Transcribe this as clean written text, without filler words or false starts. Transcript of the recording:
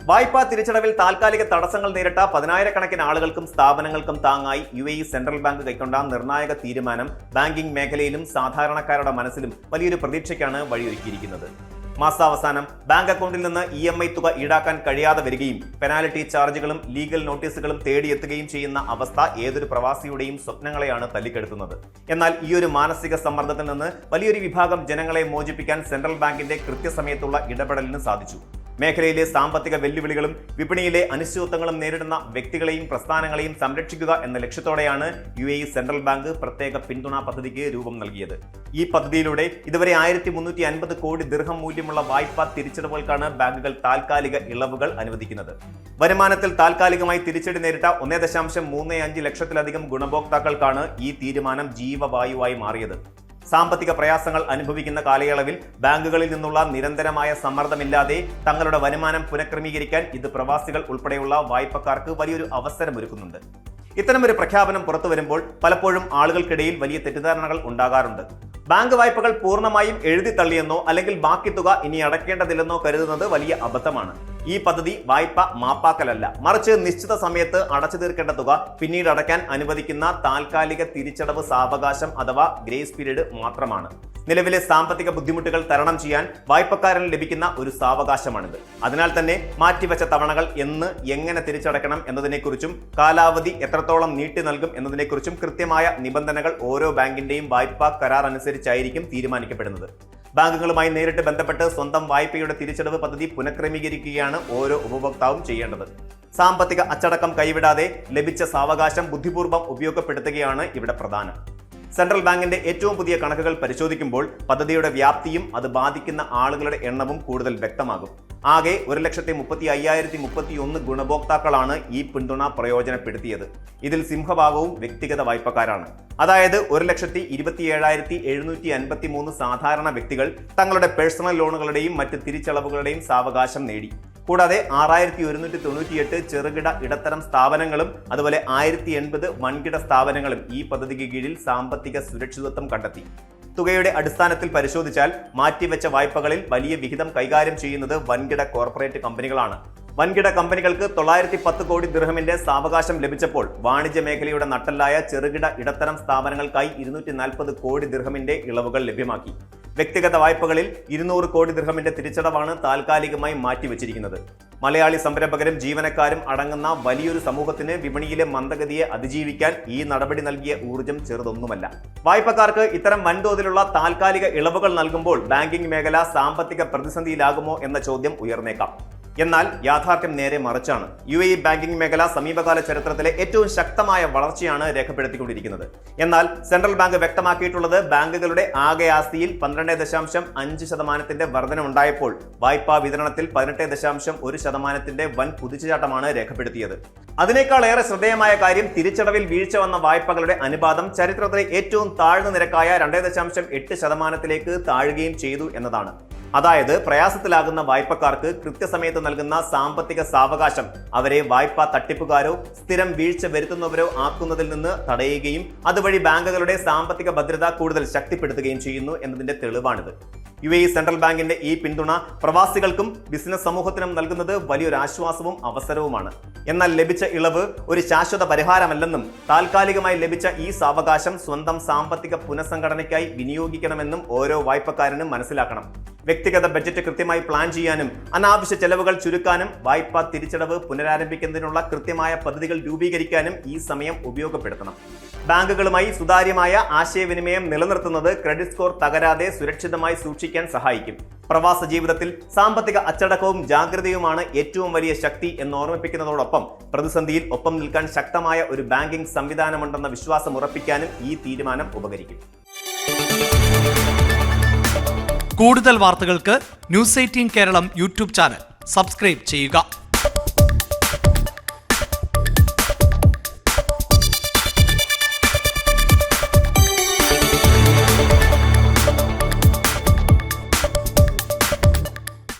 വായ്പാ തിരിച്ചടവിൽ താൽക്കാലിക തടസ്സങ്ങൾ നേരിട്ട 10,000-കണക്കിന് ആളുകൾക്കും സ്ഥാപനങ്ങൾക്കും താങ്ങായി UAE സെൻട്രൽ ബാങ്ക് കൈക്കൊണ്ട നിർണായക തീരുമാനം ബാങ്കിംഗ് മേഖലയിലും സാധാരണക്കാരുടെ മനസ്സിലും വലിയൊരു പ്രതീക്ഷയ്ക്കാണ് വഴിയൊരുക്കിയിരിക്കുന്നത്. മാസാവസാനം ബാങ്ക് അക്കൗണ്ടിൽ നിന്ന് EMI തുക ഈടാക്കാൻ കഴിയാതെ വരികയും പെനാൽറ്റി ചാർജുകളും ലീഗൽ നോട്ടീസുകളും തേടിയെത്തുകയും ചെയ്യുന്ന അവസ്ഥ ഏതൊരു പ്രവാസിയുടെയും സ്വപ്നങ്ങളെയാണ് തല്ലിക്കെടുത്തുന്നത്. എന്നാൽ ഈ ഒരു മാനസിക സമ്മർദ്ദത്തിൽ നിന്ന് വലിയൊരു വിഭാഗം ജനങ്ങളെ മോചിപ്പിക്കാൻ സെൻട്രൽ ബാങ്കിന്റെ കൃത്യസമയത്തുള്ള ഇടപെടലിന് സാധിച്ചു. മേഖലയിലെ സാമ്പത്തിക വെല്ലുവിളികളും വിപണിയിലെ അനിശ്ചിതത്വങ്ങളും നേരിടുന്ന വ്യക്തികളെയും പ്രസ്ഥാനങ്ങളെയും സംരക്ഷിക്കുക എന്ന ലക്ഷ്യത്തോടെയാണ് UAE സെൻട്രൽ ബാങ്ക് പ്രത്യേക പിന്തുണാ പദ്ധതിക്ക് രൂപം നൽകിയത്. ഈ പദ്ധതിയിലൂടെ ഇതുവരെ 1350 കോടി ദിർഹം മൂല്യമുള്ള വായ്പാ തിരിച്ചടവുകൾക്കാണ് ബാങ്കുകൾ താൽക്കാലിക ഇളവുകൾ അനുവദിക്കുന്നത്. വരുമാനത്തിൽ താൽക്കാലികമായി തിരിച്ചടി നേരിട്ട 1.35 ലക്ഷത്തിലധികം ഗുണഭോക്താക്കൾക്കാണ് ഈ തീരുമാനം ജീവവായുവായി മാറിയത്. സാമ്പത്തിക പ്രയാസങ്ങൾ അനുഭവിക്കുന്ന കാലയളവിൽ ബാങ്കുകളിൽ നിന്നുള്ള നിരന്തരമായ സമ്മർദ്ദമില്ലാതെ തങ്ങളുടെ വരുമാനം പുനഃക്രമീകരിക്കാൻ ഇത് പ്രവാസികൾ ഉൾപ്പെടെയുള്ള വായ്പക്കാർക്ക് വലിയൊരു അവസരമൊരുക്കുന്നുണ്ട്. ഇത്തരമൊരു പ്രഖ്യാപനം പുറത്തു വരുമ്പോൾ പലപ്പോഴും ആളുകൾക്കിടയിൽ വലിയ തെറ്റിദ്ധാരണകൾ ഉണ്ടാകാറുണ്ട്. ബാങ്ക് വായ്പകൾ പൂർണ്ണമായും എഴുതി തള്ളിയെന്നോ അല്ലെങ്കിൽ ബാക്കി തുക ഇനി അടയ്ക്കേണ്ടതില്ലെന്നോ കരുതുന്നത് വലിയ അബദ്ധമാണ്. ഈ പദ്ധതി വായ്പ മാപ്പാക്കലല്ല, മറിച്ച് നിശ്ചിത സമയത്ത് അടച്ചു തീർക്കേണ്ട തുക പിന്നീട് അടയ്ക്കാൻ അനുവദിക്കുന്ന താൽക്കാലിക തിരിച്ചടവ് സാവകാശം അഥവാ ഗ്രേസ് പീരീഡ് മാത്രമാണ്. നിലവിലെ സാമ്പത്തിക ബുദ്ധിമുട്ടുകൾ തരണം ചെയ്യാൻ വായ്പക്കാരന് ലഭിക്കുന്ന ഒരു സാവകാശമാണിത്. അതിനാൽ തന്നെ മാറ്റിവെച്ച തവണകൾ എങ്ങനെ തിരിച്ചടക്കണം എന്നതിനെക്കുറിച്ചും കാലാവധി എത്രത്തോളം നീട്ടി നൽകും എന്നതിനെക്കുറിച്ചും കൃത്യമായ നിബന്ധനകൾ ഓരോ ബാങ്കിന്റെയും വായ്പാ കരാർ അനുസരിച്ചായിരിക്കും തീരുമാനിക്കപ്പെടുന്നത്. ബാങ്കുകളുമായി നേരിട്ട് ബന്ധപ്പെട്ട് സ്വന്തം വായ്പയുടെ തിരിച്ചടവ് പദ്ധതി പുനഃക്രമീകരിക്കുകയാണ് ഓരോ ഉപഭോക്താവും ചെയ്യേണ്ടത്. സാമ്പത്തിക അച്ചടക്കം കൈവിടാതെ ലഭിച്ച സാവകാശം ബുദ്ധിപൂർവ്വം ഉപയോഗപ്പെടുത്തുകയാണ് ഇവിടെ പ്രധാനം. സെൻട്രൽ ബാങ്കിന്റെ ഏറ്റവും പുതിയ കണക്കുകൾ പരിശോധിക്കുമ്പോൾ പദ്ധതിയുടെ വ്യാപ്തിയും അത് ബാധിക്കുന്ന ആളുകളുടെ എണ്ണവും കൂടുതൽ വ്യക്തമാകും. ആകെ 1,35,031 ഗുണഭോക്താക്കളാണ് ഈ പിന്തുണ പ്രയോജനപ്പെടുത്തിയത്. ഇതിൽ സിംഹഭാഗവും വ്യക്തിഗത വായ്പക്കാരാണ്. അതായത് 1,27,753 സാധാരണ വ്യക്തികൾ തങ്ങളുടെ പേഴ്സണൽ ലോണുകളുടെയും മറ്റ് തിരിച്ചടവുകളുടെയും സാവകാശം നേടി. കൂടാതെ 6,198 ചെറുകിട ഇടത്തരം സ്ഥാപനങ്ങളും അതുപോലെ 1,080 വൻകിട സ്ഥാപനങ്ങളും ഈ പദ്ധതിക്ക് കീഴിൽ സാമ്പത്തിക സുരക്ഷിതത്വം കണ്ടെത്തി. തുകയുടെ അടിസ്ഥാനത്തിൽ പരിശോധിച്ചാൽ മാറ്റിവെച്ച വായ്പകളിൽ വലിയ വിഹിതം കൈകാര്യം ചെയ്യുന്നത് വൻകിട കോർപ്പറേറ്റ് കമ്പനികളാണ്. വൻകിട കമ്പനികൾക്ക് 910 കോടി ദിർഹമിന്റെ സാവകാശം ലഭിച്ചപ്പോൾ വാണിജ്യ മേഖലയുടെ നട്ടെല്ലായ ചെറുകിട ഇടത്തരം സ്ഥാപനങ്ങൾക്കായി 240 കോടി ദിർഹമിന്റെ ഇളവുകൾ ലഭ്യമാക്കി. വ്യക്തിഗത വായ്പകളിൽ 200 കോടി ദിർഹമിന്റെ തിരിച്ചടവാണ് താൽക്കാലികമായി മാറ്റിവെച്ചിരിക്കുന്നത്. മലയാളി സംരംഭകരും ജീവനക്കാരും അടങ്ങുന്ന വലിയൊരു സമൂഹത്തിന് വിപണിയിലെ മന്ദഗതിയെ അതിജീവിക്കാൻ ഈ നടപടി നൽകിയ ഊർജ്ജം ചെറുതൊന്നുമല്ല. വായ്പക്കാർക്ക് ഇത്തരം വൻതോതിലുള്ള താൽക്കാലിക ഇളവുകൾ നൽകുമ്പോൾ ബാങ്കിംഗ് മേഖല സാമ്പത്തിക പ്രതിസന്ധിയിലാകുമോ എന്ന ചോദ്യം ഉയർന്നേക്കാം. എന്നാൽ യാഥാർത്ഥ്യം നേരെ മറിച്ചാണ്. UAE ബാങ്കിംഗ് മേഖല സമീപകാല ചരിത്രത്തിലെ ഏറ്റവും ശക്തമായ വളർച്ചയാണ് രേഖപ്പെടുത്തിക്കൊണ്ടിരിക്കുന്നത്. എന്നാൽ സെൻട്രൽ ബാങ്ക് വ്യക്തമാക്കിയിട്ടുള്ളത് ബാങ്കുകളുടെ ആകെ ആസ്തിയിൽ 12.5% വർധനവുണ്ടായപ്പോൾ വായ്പാ വിതരണത്തിൽ 18.1% വൻ കുതിച്ചുചാട്ടമാണ് രേഖപ്പെടുത്തിയത്. അതിനേക്കാൾ ഏറെ ശ്രദ്ധേയമായ കാര്യം തിരിച്ചടവിൽ വീഴ്ച വന്ന വായ്പകളുടെ അനുപാതം ചരിത്രത്തിലെ ഏറ്റവും താഴ്ന്ന നിരക്കായ 2.8%-ലേക്ക് താഴുകയും ചെയ്തു എന്നതാണ്. അതായത് പ്രയാസത്തിലാകുന്ന വായ്പക്കാർക്ക് കൃത്യസമയത്ത് നൽകുന്ന സാമ്പത്തിക സാവകാശം അവരെ വായ്പാ തട്ടിപ്പുകാരോ സ്ഥിരം വീഴ്ച വരുത്തുന്നവരോ ആക്കുന്നതിൽ നിന്ന് തടയുകയും അതുവഴി ബാങ്കുകളുടെ സാമ്പത്തിക ഭദ്രത കൂടുതൽ ശക്തിപ്പെടുത്തുകയും ചെയ്യുന്നു എന്നതിന്റെ തെളിവാണിത്. UAE സെൻട്രൽ ബാങ്കിന്റെ ഈ പിന്തുണ പ്രവാസികൾക്കും ബിസിനസ് സമൂഹത്തിനും നൽകുന്നത് വലിയൊരു ആശ്വാസവും അവസരവുമാണ്. എന്നാൽ ലഭിച്ച ഇളവ് ഒരു ശാശ്വത പരിഹാരമല്ലെന്നും താൽക്കാലികമായി ലഭിച്ച ഈ സാവകാശം സ്വന്തം സാമ്പത്തിക പുനഃസംഘടനയ്ക്കായി വിനിയോഗിക്കണമെന്നും ഓരോ വായ്പക്കാരനും മനസ്സിലാക്കണം. വ്യക്തിഗത ബജറ്റ് കൃത്യമായി പ്ലാൻ ചെയ്യാനും അനാവശ്യ ചെലവുകൾ ചുരുക്കാനും വായ്പാ തിരിച്ചടവ് പുനരാരംഭിക്കുന്നതിനുള്ള കൃത്യമായ പദ്ധതികൾ രൂപീകരിക്കാനും ഈ സമയം ഉപയോഗപ്പെടുത്തണം. ബാങ്കുകളുമായി സുതാര്യമായ ആശയവിനിമയം നിലനിർത്തുന്നത് ക്രെഡിറ്റ് സ്കോർ തകരാതെ സുരക്ഷിതമായി സൂക്ഷിക്കാൻ സഹായിക്കും. പ്രവാസ ജീവിതത്തിൽ സാമ്പത്തിക അച്ചടക്കവും ജാഗ്രതയുമാണ് ഏറ്റവും വലിയ ശക്തി എന്ന് ഓർമ്മിപ്പിക്കുന്നതോടൊപ്പം പ്രതിസന്ധിയിൽ ഒപ്പം നിൽക്കാൻ ശക്തമായ ഒരു ബാങ്കിംഗ് സംവിധാനമുണ്ടെന്ന വിശ്വാസം ഉറപ്പിക്കാനും ഈ തീരുമാനം ഉപകരിക്കും. കൂടുതൽ വാർത്തകൾക്ക് News 18 Keralam YouTube channel subscribe ചെയ്യുക.